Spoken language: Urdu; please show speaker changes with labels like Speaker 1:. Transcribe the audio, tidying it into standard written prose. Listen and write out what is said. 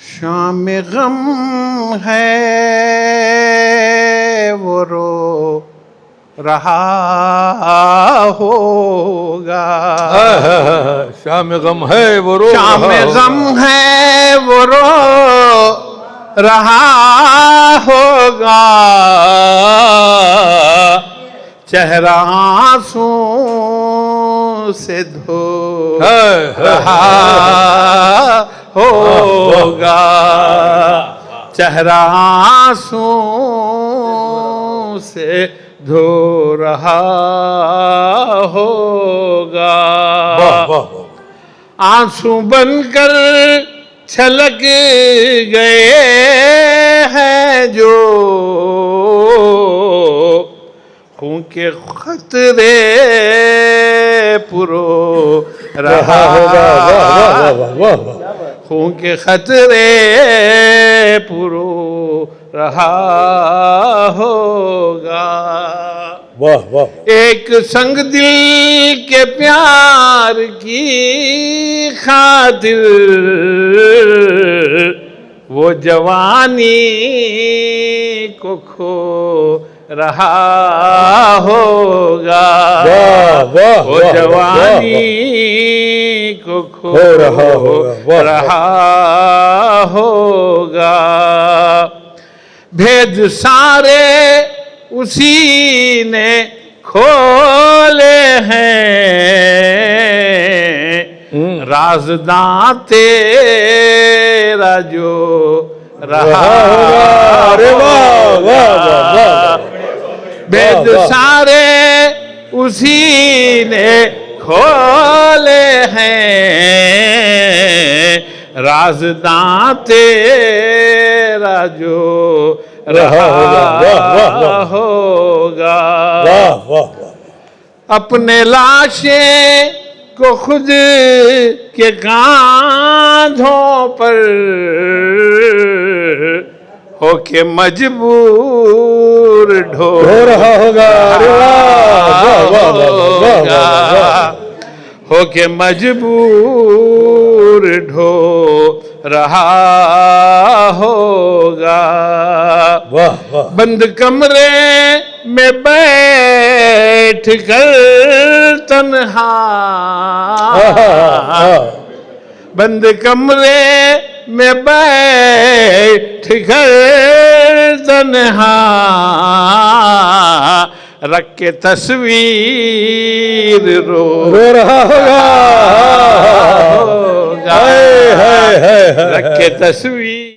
Speaker 1: شام غم ہے وہ رو رہا ہوگا،
Speaker 2: شام غم ہے وہ رو
Speaker 1: شام غم ہے وہ رو رہا ہوگا، چہرہ آنسوں سے دھو رہا ہوگا، چہرہ آنسوں سے دھو رہا ہوگا، آنسو بن کر چھلک گئے ہیں جو خون کے خطرے پرو رہا ہوگا، خون کے خطرے پرو رہا ہوگا، ایک سنگ دل کے پیار کی خاطر وہ جوانی کو کھو رہا ہوگا، وہ جوانی کو کھو رہا ہوگا، بھید سارے اسی نے کھولے ہیں، رازداں تیرا جو رہا ہوگا، بھید سارے اسی نے کھولے ہیں، رازداں تیرا جو رہا ہوگا، اپنے لاشیں کو خود کے کاندھوں پر ہو کے مجبور ڈھو رہا ہوگا، ہو کے مجبور ڈھو رہا ہوگا، بند کمرے میں بیٹھ کر تنہا، بند کمرے میں بیٹھ کر تنہا رکھ کے تصویر رو رہا ہوگا، رکھ کے تصویر